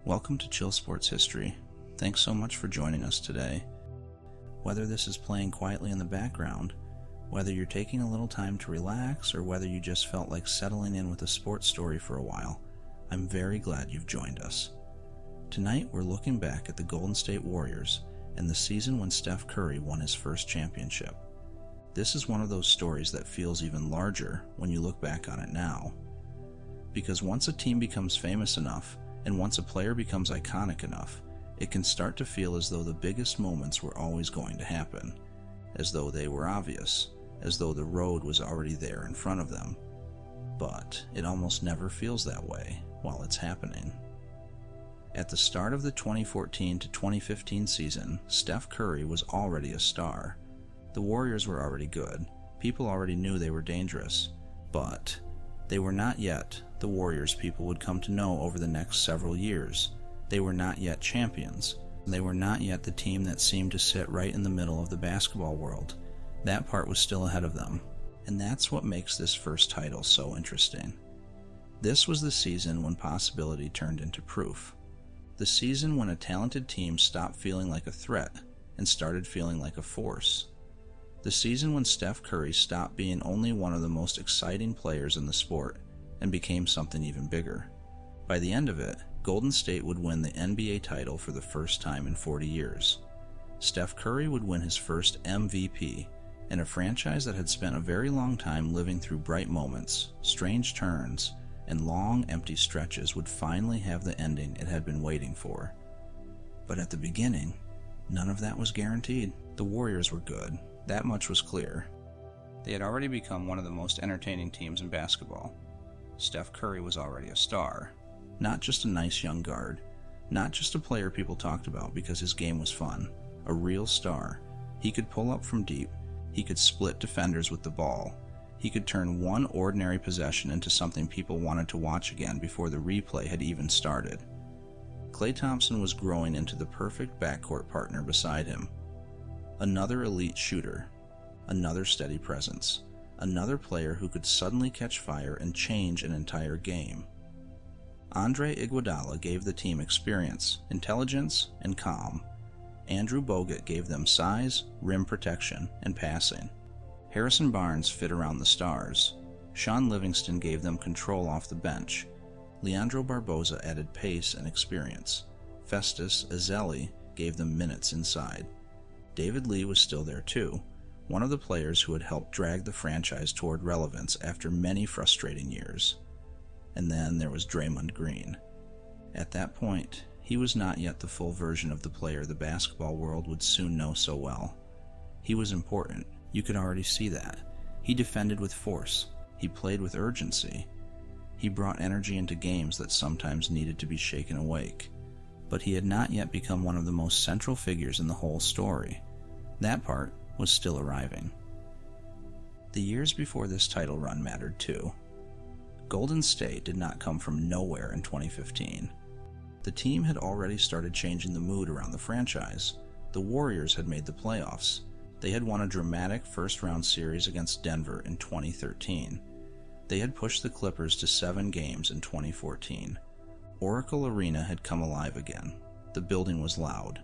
Welcome to Chill Sports History. Thanks so much for joining us today. Whether this is playing quietly in the background, whether you're taking a little time to relax, or whether you just felt like settling in with a sports story for a while, I'm very glad you've joined us. Tonight we're looking back at the Golden State Warriors and the season when Steph Curry won his first championship. This is one of those stories that feels even larger when you look back on it now. Because once a team becomes famous enough, and once a player becomes iconic enough, it can start to feel as though the biggest moments were always going to happen, as though they were obvious, as though the road was already there in front of them. But it almost never feels that way while it's happening. At the start of the 2014 to 2015 season, Steph Curry was already a star. The Warriors were already good. People already knew they were dangerous. But they were not yet the Warriors people would come to know over the next several years. They were not yet champions. They were not yet the team that seemed to sit right in the middle of the basketball world. That part was still ahead of them. And that's what makes this first title so interesting. This was the season when possibility turned into proof. The season when a talented team stopped feeling like a threat and started feeling like a force. The season when Steph Curry stopped being only one of the most exciting players in the sport and became something even bigger. By the end of it, Golden State would win the NBA title for the first time in 40 years. Steph Curry would win his first MVP, and a franchise that had spent a very long time living through bright moments, strange turns, and long, empty stretches would finally have the ending it had been waiting for. But at the beginning, none of that was guaranteed. The Warriors were good. That much was clear. They had already become one of the most entertaining teams in basketball. Steph Curry was already a star. Not just a nice young guard. Not just a player people talked about because his game was fun. A real star. He could pull up from deep. He could split defenders with the ball. He could turn one ordinary possession into something people wanted to watch again before the replay had even started. Klay Thompson was growing into the perfect backcourt partner beside him. Another elite shooter. Another steady presence. Another player who could suddenly catch fire and change an entire game. Andre Iguodala gave the team experience, intelligence, and calm. Andrew Bogut gave them size, rim protection, and passing. Harrison Barnes fit around the stars. Sean Livingston gave them control off the bench. Leandro Barbosa added pace and experience. Festus Ezeli gave them minutes inside. David Lee was still there too, one of the players who had helped drag the franchise toward relevance after many frustrating years. And then there was Draymond Green. At that point, he was not yet the full version of the player the basketball world would soon know so well. He was important. You could already see that. He defended with force. He played with urgency. He brought energy into games that sometimes needed to be shaken awake. But he had not yet become one of the most central figures in the whole story. That part was still arriving. The years before this title run mattered too. Golden State did not come from nowhere in 2015. The team had already started changing the mood around the franchise. The Warriors had made the playoffs. They had won a dramatic first-round series against Denver in 2013. They had pushed the Clippers to 7 games in 2014. Oracle Arena had come alive again. The building was loud.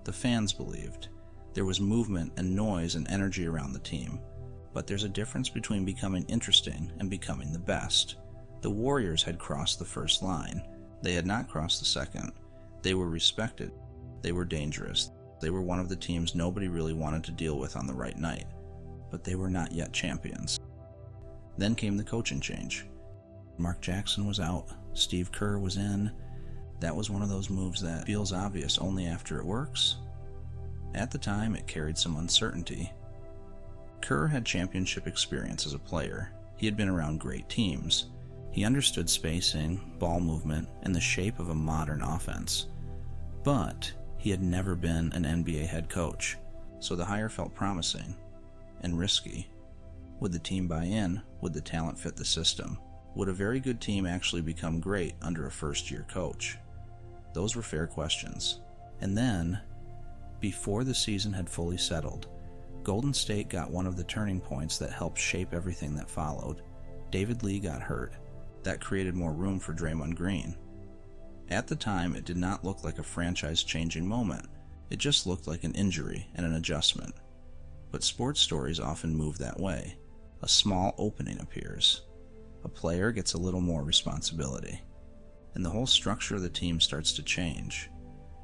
The fans believed. There was movement and noise and energy around the team. But there's a difference between becoming interesting and becoming the best. The Warriors had crossed the first line. They had not crossed the second. They were respected. They were dangerous. They were one of the teams nobody really wanted to deal with on the right night. But they were not yet champions. Then came the coaching change. Mark Jackson was out. Steve Kerr was in. That was one of those moves that feels obvious only after it works. At the time, it carried some uncertainty. Kerr had championship experience as a player. He had been around great teams. He understood spacing, ball movement, and the shape of a modern offense. But he had never been an NBA head coach, so the hire felt promising and risky. Would the team buy in? Would the talent fit the system? Would a very good team actually become great under a first-year coach? Those were fair questions. And then, before the season had fully settled, Golden State got one of the turning points that helped shape everything that followed. David Lee got hurt. That created more room for Draymond Green. At the time, it did not look like a franchise-changing moment. It just looked like an injury and an adjustment. But sports stories often move that way. A small opening appears. A player gets a little more responsibility. And the whole structure of the team starts to change.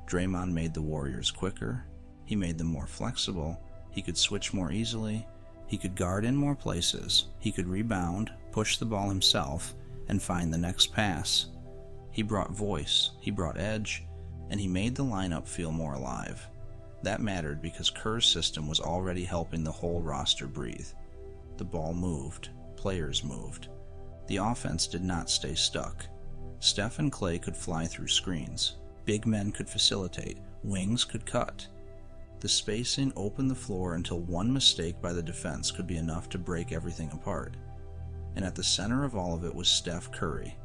Draymond made the Warriors quicker. He made them more flexible. He could switch more easily. He could guard in more places. He could rebound, push the ball himself, and find the next pass. He brought voice, he brought edge, and he made the lineup feel more alive. That mattered because Kerr's system was already helping the whole roster breathe. The ball moved, players moved. The offense did not stay stuck. Steph and Klay could fly through screens. Big men could facilitate. Wings could cut. The spacing opened the floor until one mistake by the defense could be enough to break everything apart. And at the center of all of it was Steph Curry.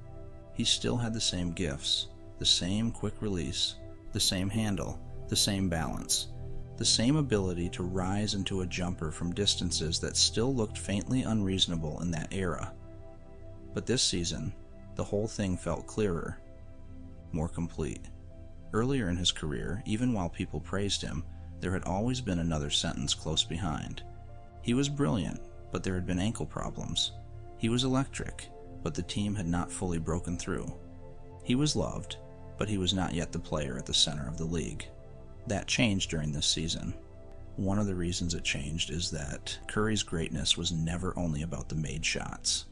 He still had the same gifts, the same quick release, the same handle, the same balance, the same ability to rise into a jumper from distances that still looked faintly unreasonable in that era. But this season, the whole thing felt clearer, more complete. Earlier in his career, even while people praised him, there had always been another sentence close behind. He was brilliant, but there had been ankle problems. He was electric, but the team had not fully broken through. He was loved, but he was not yet the player at the center of the league. That changed during this season. One of the reasons it changed is that Curry's greatness was never only about the made shots.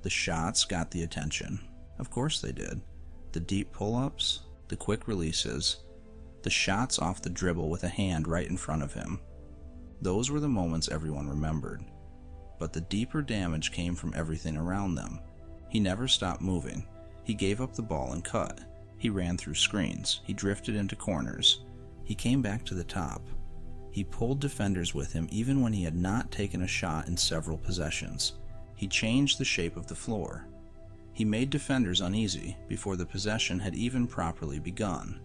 The shots got the attention. Of course they did. The deep pull-ups, the quick releases, the shots off the dribble with a hand right in front of him. Those were the moments everyone remembered. But the deeper damage came from everything around them. He never stopped moving. He gave up the ball and cut. He ran through screens. He drifted into corners. He came back to the top. He pulled defenders with him even when he had not taken a shot in several possessions. He changed the shape of the floor. He made defenders uneasy before the possession had even properly begun.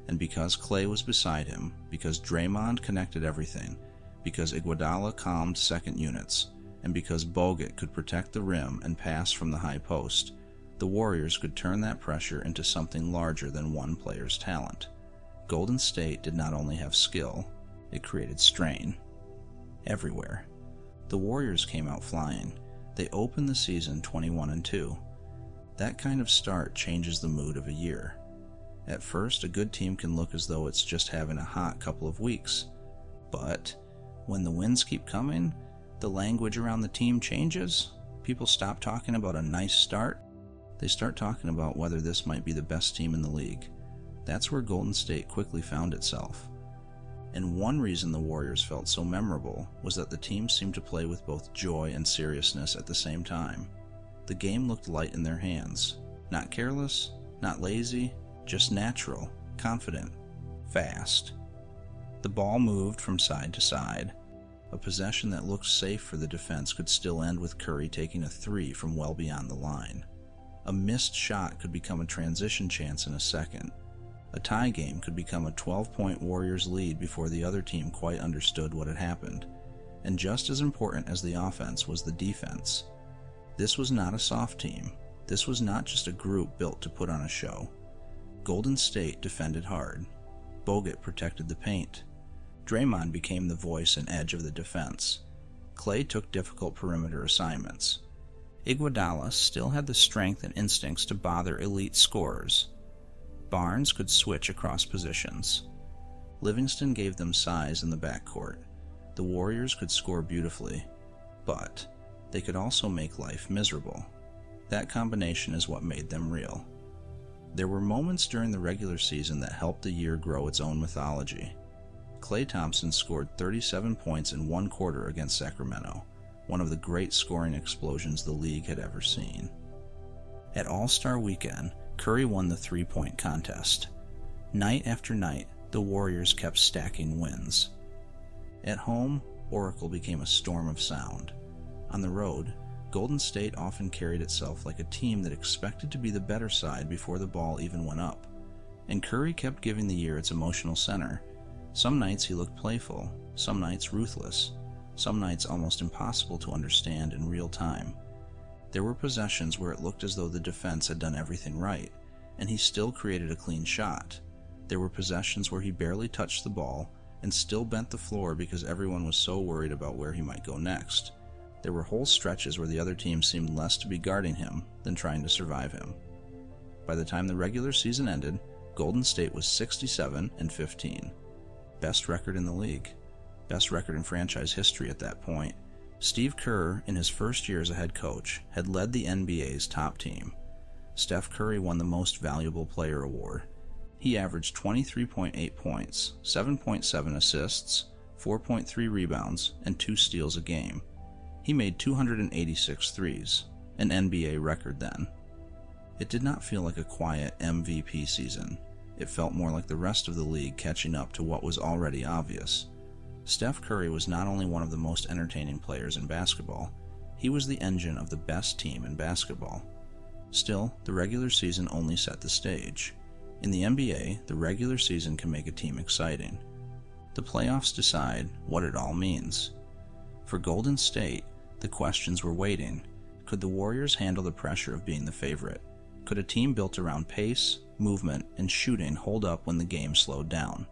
And because Klay was beside him, because Draymond connected everything, because Iguodala calmed second units, and because Bogut could protect the rim and pass from the high post, the Warriors could turn that pressure into something larger than one player's talent. Golden State did not only have skill, it created strain. Everywhere. The Warriors came out flying. They opened the season 21-2. That kind of start changes the mood of a year. At first, a good team can look as though it's just having a hot couple of weeks. But when the wins keep coming, the language around the team changes. People stop talking about a nice start. They start talking about whether this might be the best team in the league. That's where Golden State quickly found itself. And one reason the Warriors felt so memorable was that the team seemed to play with both joy and seriousness at the same time. The game looked light in their hands. Not careless, not lazy, just natural, confident, fast. The ball moved from side to side. A possession that looked safe for the defense could still end with Curry taking a three from well beyond the line. A missed shot could become a transition chance in a second. A tie game could become a 12-point Warriors lead before the other team quite understood what had happened. And just as important as the offense was the defense. This was not a soft team. This was not just a group built to put on a show. Golden State defended hard. Bogut protected the paint. Draymond became the voice and edge of the defense. Klay took difficult perimeter assignments. Iguodala still had the strength and instincts to bother elite scorers. Barnes could switch across positions. Livingston gave them size in the backcourt. The Warriors could score beautifully, but they could also make life miserable. That combination is what made them real. There were moments during the regular season that helped the year grow its own mythology. Klay Thompson scored 37 points in one quarter against Sacramento, one of the great scoring explosions the league had ever seen. At All-Star Weekend, Curry won the three-point contest. Night after night, the Warriors kept stacking wins. At home, Oracle became a storm of sound. On the road, Golden State often carried itself like a team that expected to be the better side before the ball even went up. And Curry kept giving the year its emotional center. Some nights he looked playful, some nights ruthless, some nights almost impossible to understand in real time. There were possessions where it looked as though the defense had done everything right, and he still created a clean shot. There were possessions where he barely touched the ball and still bent the floor because everyone was so worried about where he might go next. There were whole stretches where the other team seemed less to be guarding him than trying to survive him. By the time the regular season ended, Golden State was 67-15. Best record in the league. Best record in franchise history at that point. Steve Kerr, in his first year as a head coach, had led the NBA's top team. Steph Curry won the Most Valuable Player award. He averaged 23.8 points, 7.7 assists, 4.3 rebounds, and 2 steals a game. He made 286 threes, an NBA record then. It did not feel like a quiet MVP season. It felt more like the rest of the league catching up to what was already obvious. Steph Curry was not only one of the most entertaining players in basketball, he was the engine of the best team in basketball. Still, the regular season only set the stage. In the NBA, the regular season can make a team exciting. The playoffs decide what it all means. For Golden State, the questions were waiting. Could the Warriors handle the pressure of being the favorite? Could a team built around pace, movement, and shooting hold up when the game slowed down?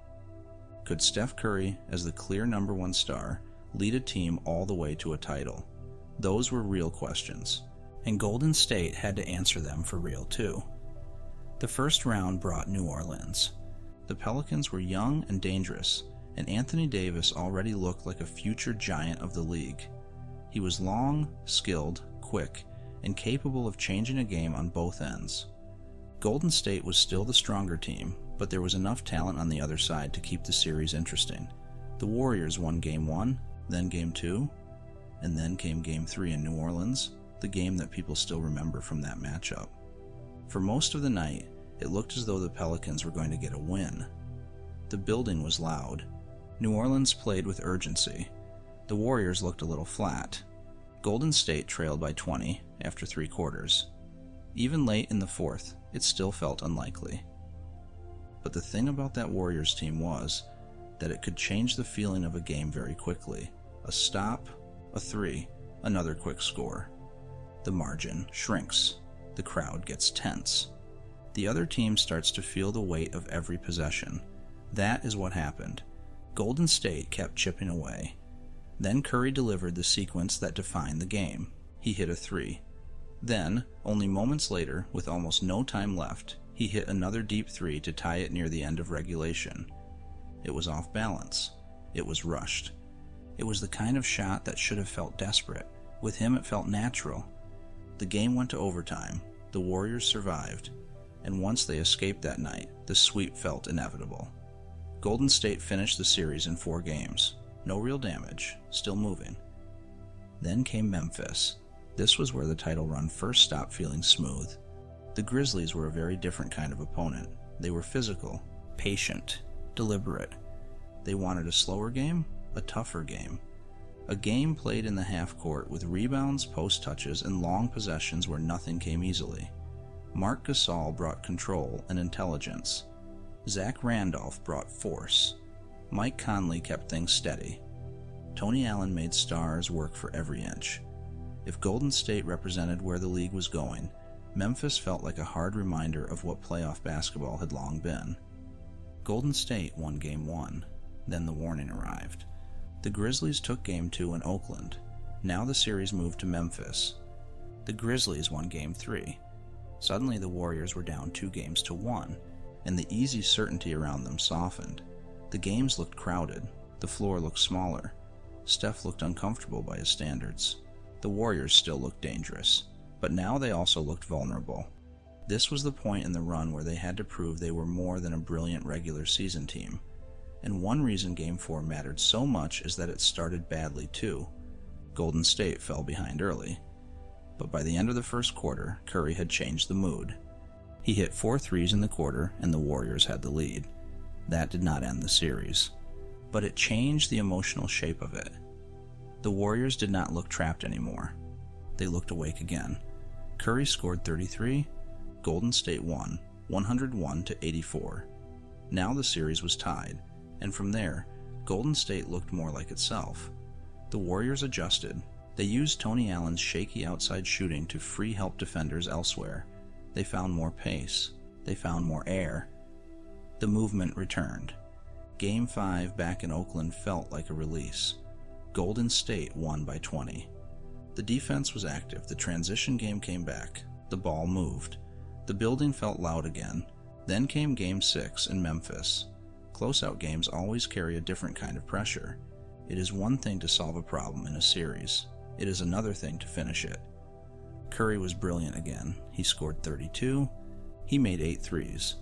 Could Steph Curry, as the clear number one star, lead a team all the way to a title? Those were real questions, and Golden State had to answer them for real too. The first round brought New Orleans. The Pelicans were young and dangerous, and Anthony Davis already looked like a future giant of the league. He was long, skilled, quick, and capable of changing a game on both ends. Golden State was still the stronger team, but there was enough talent on the other side to keep the series interesting. The Warriors won Game 1, then Game 2, and then came Game 3 in New Orleans, the game that people still remember from that matchup. For most of the night, it looked as though the Pelicans were going to get a win. The building was loud. New Orleans played with urgency. The Warriors looked a little flat. Golden State trailed by 20 after 3 quarters. Even late in the fourth, it still felt unlikely. But the thing about that Warriors team was that it could change the feeling of a game very quickly. A stop, a 3, another quick score. The margin shrinks. The crowd gets tense. The other team starts to feel the weight of every possession. That is what happened. Golden State kept chipping away. Then Curry delivered the sequence that defined the game. He hit a 3. Then, only moments later, with almost no time left, he hit another deep 3 to tie it near the end of regulation. It was off balance. It was rushed. It was the kind of shot that should have felt desperate. With him, it felt natural. The game went to overtime. The Warriors survived. And once they escaped that night, the sweep felt inevitable. Golden State finished the series in 4 games. No real damage, still moving. Then came Memphis. This was where the title run first stopped feeling smooth. The Grizzlies were a very different kind of opponent. They were physical, patient, deliberate. They wanted a slower game, a tougher game. A game played in the half court with rebounds, post touches, and long possessions where nothing came easily. Marc Gasol brought control and intelligence. Zach Randolph brought force. Mike Conley kept things steady. Tony Allen made stars work for every inch. If Golden State represented where the league was going, Memphis felt like a hard reminder of what playoff basketball had long been. Golden State won Game 1. Then the warning arrived. The Grizzlies took Game 2 in Oakland. Now the series moved to Memphis. The Grizzlies won Game 3. Suddenly the Warriors were down 2-1, and the easy certainty around them softened. The games looked crowded. The floor looked smaller. Steph looked uncomfortable by his standards. The Warriors still looked dangerous, but now they also looked vulnerable. This was the point in the run where they had to prove they were more than a brilliant regular season team. And one reason Game 4 mattered so much is that it started badly too. Golden State fell behind early. But by the end of the first quarter, Curry had changed the mood. He hit 4 threes in the quarter, and the Warriors had the lead. That did not end the series. But it changed the emotional shape of it. The Warriors did not look trapped anymore. They looked awake again. Curry scored 33. Golden State won, 101-84. Now the series was tied, and from there, Golden State looked more like itself. The Warriors adjusted. They used Tony Allen's shaky outside shooting to free help defenders elsewhere. They found more pace. They found more air. The movement returned. Game 5 back in Oakland felt like a release. Golden State won by 20. The defense was active, the transition game came back, the ball moved. The building felt loud again. Then came Game 6 in Memphis. Closeout games always carry a different kind of pressure. It is one thing to solve a problem in a series. It is another thing to finish it. Curry was brilliant again. He scored 32. He made 8 threes.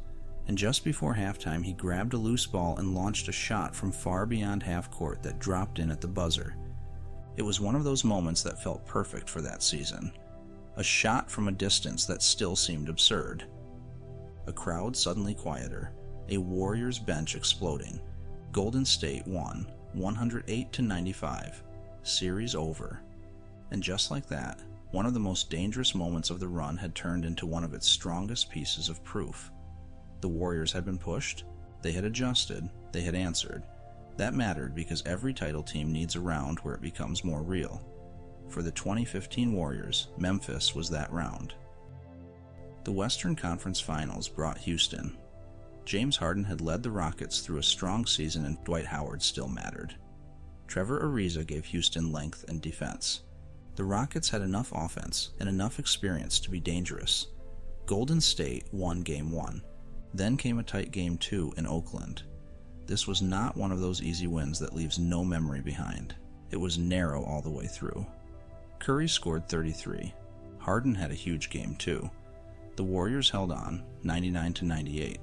And just before halftime, he grabbed a loose ball and launched a shot from far beyond half court that dropped in at the buzzer. It was one of those moments that felt perfect for that season. A shot from a distance that still seemed absurd. A crowd suddenly quieter. A Warriors bench exploding. Golden State won, 108-95. Series over. And just like that, one of the most dangerous moments of the run had turned into one of its strongest pieces of proof. The Warriors had been pushed, they had adjusted, they had answered. That mattered because every title team needs a round where it becomes more real. For the 2015 Warriors, Memphis was that round. The Western Conference Finals brought Houston. James Harden had led the Rockets through a strong season and Dwight Howard still mattered. Trevor Ariza gave Houston length and defense. The Rockets had enough offense and enough experience to be dangerous. Golden State won Game 1. Then came a tight Game 2 in Oakland. This was not one of those easy wins that leaves no memory behind. It was narrow all the way through. Curry scored 33. Harden had a huge Game 2. The Warriors held on, 99-98.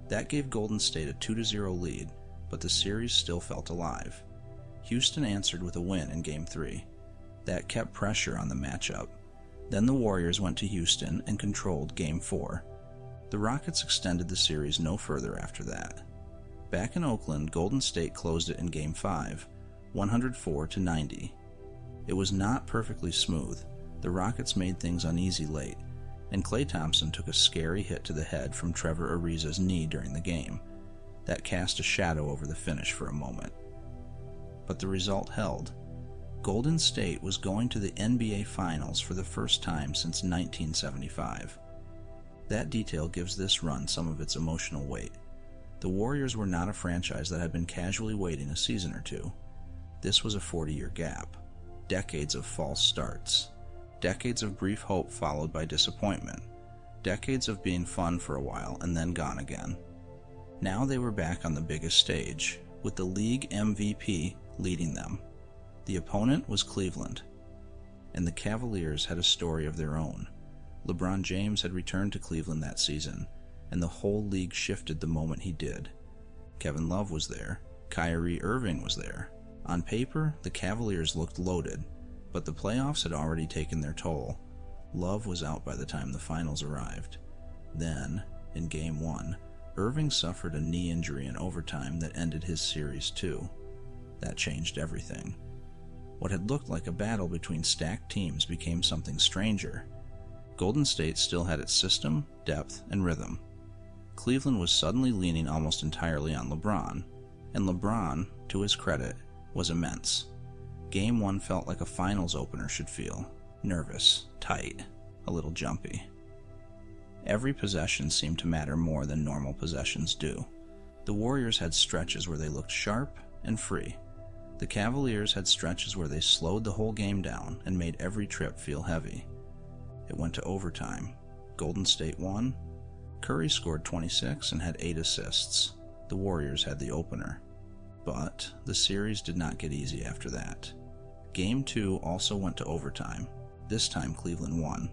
That gave Golden State a 2-0 lead, but the series still felt alive. Houston answered with a win in Game 3. That kept pressure on the matchup. Then the Warriors went to Houston and controlled Game 4. The Rockets extended the series no further after that. Back in Oakland, Golden State closed it in Game 5, 104-90. It was not perfectly smooth. The Rockets made things uneasy late, and Klay Thompson took a scary hit to the head from Trevor Ariza's knee during the game. That cast a shadow over the finish for a moment. But the result held. Golden State was going to the NBA Finals for the first time since 1975. That detail gives this run some of its emotional weight. The Warriors were not a franchise that had been casually waiting a season or two. This was a 40-year gap. Decades of false starts. Decades of brief hope followed by disappointment. Decades of being fun for a while and then gone again. Now they were back on the biggest stage, with the league MVP leading them. The opponent was Cleveland, and the Cavaliers had a story of their own. LeBron James had returned to Cleveland that season, and the whole league shifted the moment he did. Kevin Love was there. Kyrie Irving was there. On paper, the Cavaliers looked loaded, but the playoffs had already taken their toll. Love was out by the time the finals arrived. Then, in Game 1, Irving suffered a knee injury in overtime that ended his series too. That changed everything. What had looked like a battle between stacked teams became something stranger. Golden State still had its system, depth, and rhythm. Cleveland was suddenly leaning almost entirely on LeBron, and LeBron, to his credit, was immense. Game 1 felt like a finals opener should feel. Nervous, tight, a little jumpy. Every possession seemed to matter more than normal possessions do. The Warriors had stretches where they looked sharp and free. The Cavaliers had stretches where they slowed the whole game down and made every trip feel heavy. It went to overtime. Golden State won. Curry scored 26 and had 8 assists. The Warriors had the opener. But the series did not get easy after that. Game 2 also went to overtime. This time Cleveland won.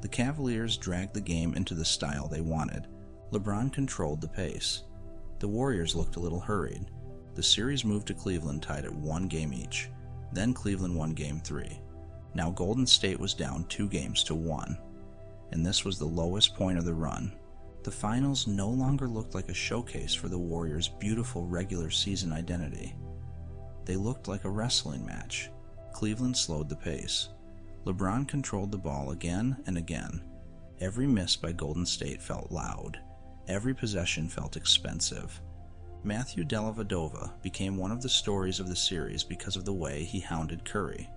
The Cavaliers dragged the game into the style they wanted. LeBron controlled the pace. The Warriors looked a little hurried. The series moved to Cleveland tied at 1 game each. Then Cleveland won Game 3. Now Golden State was down 2-1, and this was the lowest point of the run. The finals no longer looked like a showcase for the Warriors' beautiful regular season identity. They looked like a wrestling match. Cleveland slowed the pace. LeBron controlled the ball again and again. Every miss by Golden State felt loud. Every possession felt expensive. Matthew Dellavedova became one of the stories of the series because of the way he hounded Curry.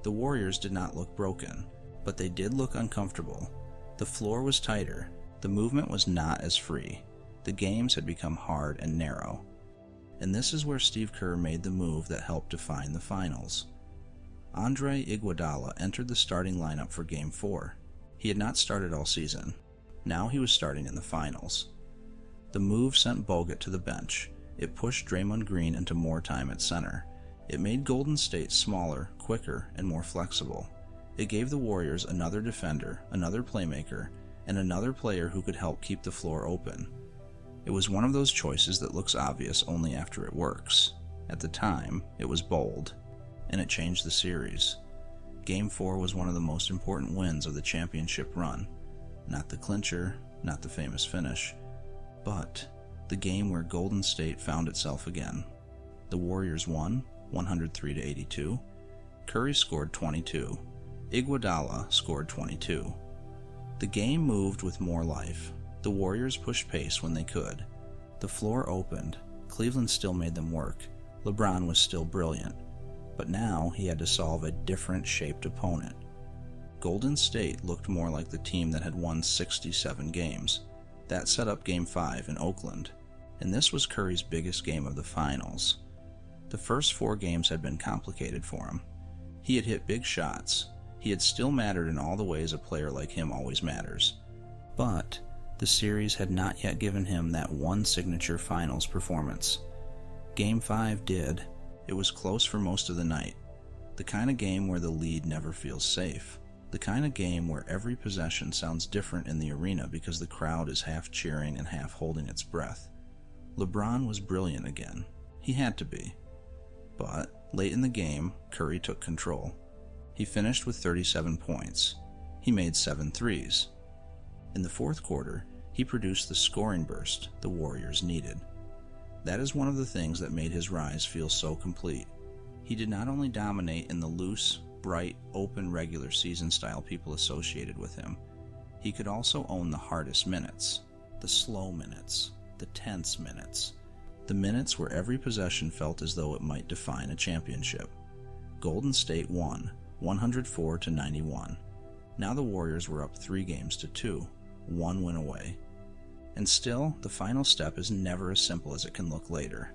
The Warriors did not look broken, but they did look uncomfortable. The floor was tighter. The movement was not as free. The games had become hard and narrow. And this is where Steve Kerr made the move that helped define the finals. Andre Iguodala entered the starting lineup for Game 4. He had not started all season. Now he was starting in the finals. The move sent Bogut to the bench. It pushed Draymond Green into more time at center. It made Golden State smaller, quicker, and more flexible. It gave the Warriors another defender, another playmaker, and another player who could help keep the floor open. It was one of those choices that looks obvious only after it works. At the time, it was bold, and it changed the series. Game 4 was one of the most important wins of the championship run. Not the clincher, not the famous finish, but the game where Golden State found itself again. The Warriors won, 103-82. Curry scored 22. Iguodala scored 22. The game moved with more life. The Warriors pushed pace when they could. The floor opened. Cleveland still made them work. LeBron was still brilliant. But now he had to solve a different shaped opponent. Golden State looked more like the team that had won 67 games. That set up Game 5 in Oakland. And this was Curry's biggest game of the finals. The first 4 games had been complicated for him. He had hit big shots. He had still mattered in all the ways a player like him always matters. But the series had not yet given him that one signature finals performance. Game 5 did. It was close for most of the night. The kind of game where the lead never feels safe. The kind of game where every possession sounds different in the arena because the crowd is half cheering and half holding its breath. LeBron was brilliant again. He had to be. But late in the game, Curry took control. He finished with 37 points. He made 7 threes. In the fourth quarter, he produced the scoring burst the Warriors needed. That is one of the things that made his rise feel so complete. He did not only dominate in the loose, bright, open regular season style people associated with him, he could also own the hardest minutes, the slow minutes, the tense minutes, the minutes where every possession felt as though it might define a championship. Golden State won, 104-91. Now the Warriors were up 3 games to 2, 1 win away. And still, the final step is never as simple as it can look later.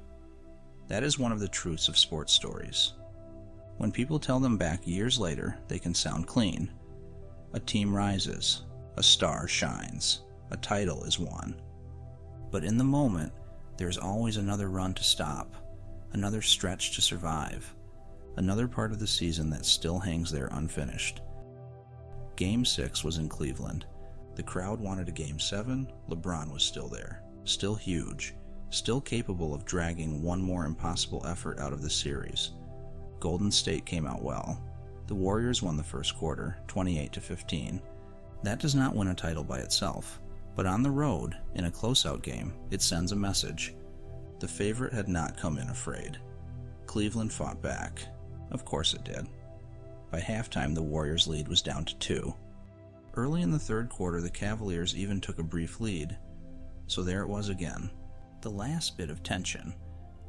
That is one of the truths of sports stories. When people tell them back years later, they can sound clean. A team rises, a star shines, a title is won. But in the moment, there's always another run to stop, another stretch to survive, another part of the season that still hangs there unfinished. Game 6 was in Cleveland. The crowd wanted a Game 7. LeBron was still there, still huge, still capable of dragging one more impossible effort out of the series. Golden State came out well. The Warriors won the first quarter, 28-15. That does not win a title by itself, but on the road, in a closeout game, it sends a message. The favorite had not come in afraid. Cleveland fought back. Of course it did. By halftime, the Warriors' lead was down to 2. Early in the third quarter, the Cavaliers even took a brief lead. So there it was again. The last bit of tension.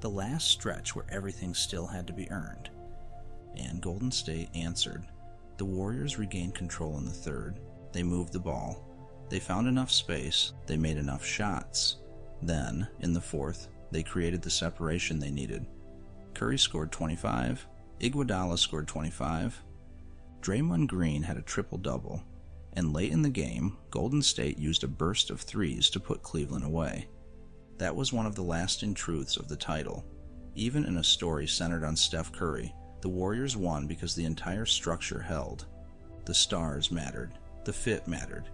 The last stretch where everything still had to be earned. And Golden State answered. The Warriors regained control in the third. They moved the ball. They found enough space. They made enough shots. Then, in the fourth, they created the separation they needed. Curry scored 25. Iguodala scored 25. Draymond Green had a triple-double. And late in the game, Golden State used a burst of threes to put Cleveland away. That was one of the lasting truths of the title. Even in a story centered on Steph Curry, the Warriors won because the entire structure held. The stars mattered. The fit mattered.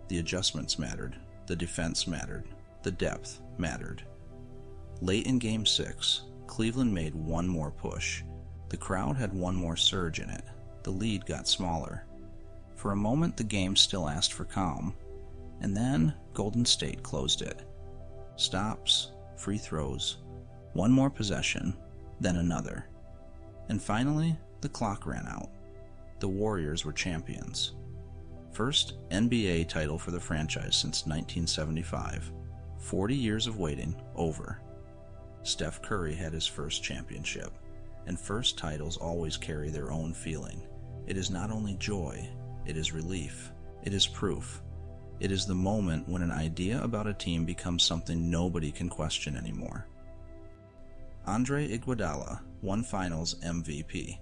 The adjustments mattered. The defense mattered. The depth mattered. Late in Game 6, Cleveland made one more push. The crowd had one more surge in it. The lead got smaller. For a moment, the game still asked for calm. And then, Golden State closed it. Stops, free throws, one more possession, then another. And finally, the clock ran out. The Warriors were champions. First NBA title for the franchise since 1975. 40 years of waiting, over. Steph Curry had his first championship. And first titles always carry their own feeling. It is not only joy, it is relief. It is proof. It is the moment when an idea about a team becomes something nobody can question anymore. Andre Iguodala won Finals MVP.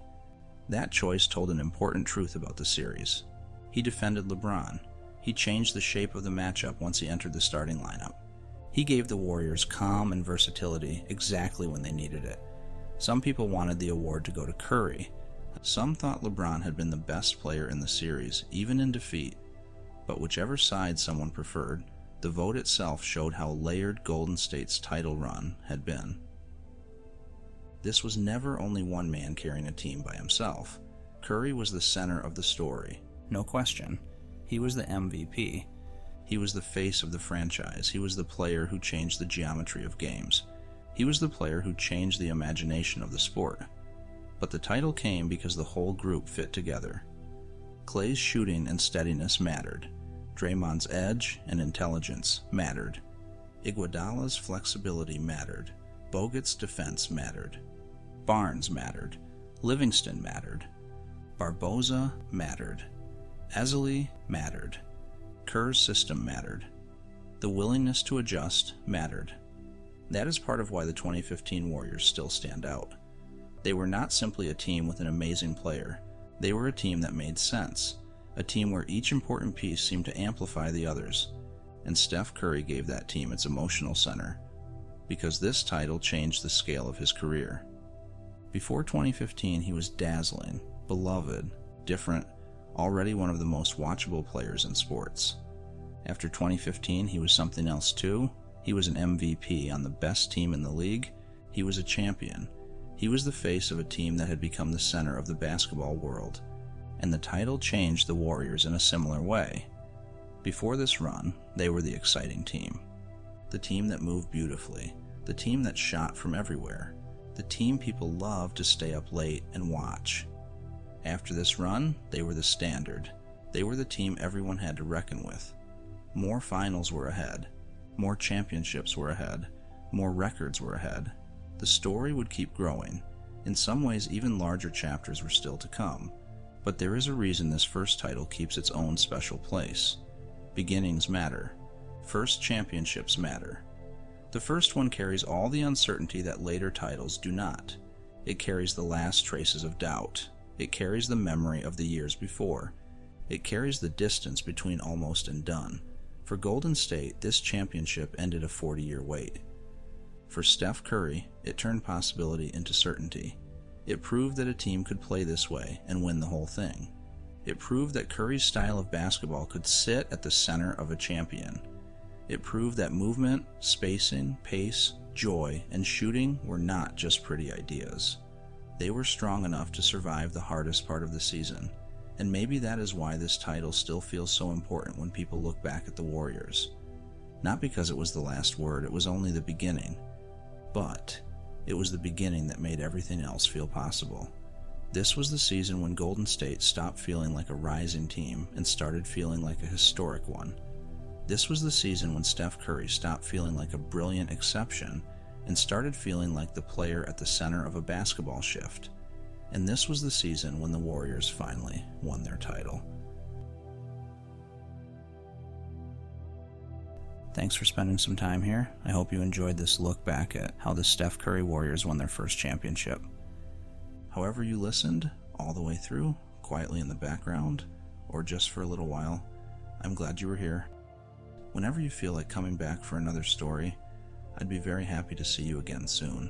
That choice told an important truth about the series. He defended LeBron. He changed the shape of the matchup once he entered the starting lineup. He gave the Warriors calm and versatility exactly when they needed it. Some people wanted the award to go to Curry. Some thought LeBron had been the best player in the series, even in defeat. But whichever side someone preferred, the vote itself showed how layered Golden State's title run had been. This was never only one man carrying a team by himself. Curry was the center of the story, no question. He was the MVP. He was the face of the franchise. He was the player who changed the geometry of games. He was the player who changed the imagination of the sport. But the title came because the whole group fit together. Klay's shooting and steadiness mattered. Draymond's edge and intelligence mattered. Iguodala's flexibility mattered. Bogut's defense mattered. Barnes mattered. Livingston mattered. Barboza mattered. Ezeli mattered. Kerr's system mattered. The willingness to adjust mattered. That is part of why the 2015 Warriors still stand out. They were not simply a team with an amazing player. They were a team that made sense. A team where each important piece seemed to amplify the others. And Steph Curry gave that team its emotional center, because this title changed the scale of his career. Before 2015, he was dazzling, beloved, different, already one of the most watchable players in sports. After 2015, he was something else too. He was an MVP on the best team in the league. He was a champion. He was the face of a team that had become the center of the basketball world. And the title changed the Warriors in a similar way. Before this run, they were the exciting team. The team that moved beautifully. The team that shot from everywhere. The team people loved to stay up late and watch. After this run, they were the standard. They were the team everyone had to reckon with. More finals were ahead. More championships were ahead. More records were ahead. The story would keep growing. In some ways, even larger chapters were still to come. But there is a reason this first title keeps its own special place. Beginnings matter. First championships matter. The first one carries all the uncertainty that later titles do not. It carries the last traces of doubt. It carries the memory of the years before. It carries the distance between almost and done. For Golden State, this championship ended a 40-year wait. For Steph Curry, it turned possibility into certainty. It proved that a team could play this way and win the whole thing. It proved that Curry's style of basketball could sit at the center of a champion. It proved that movement, spacing, pace, joy, and shooting were not just pretty ideas. They were strong enough to survive the hardest part of the season, and maybe that is why this title still feels so important when people look back at the Warriors. Not because it was the last word, it was only the beginning. But it was the beginning that made everything else feel possible. This was the season when Golden State stopped feeling like a rising team and started feeling like a historic one. This was the season when Steph Curry stopped feeling like a brilliant exception and started feeling like the player at the center of a basketball shift. And this was the season when the Warriors finally won their title. Thanks for spending some time here. I hope you enjoyed this look back at how the Steph Curry Warriors won their first championship. However you listened, all the way through, quietly in the background, or just for a little while, I'm glad you were here. Whenever you feel like coming back for another story, I'd be very happy to see you again soon.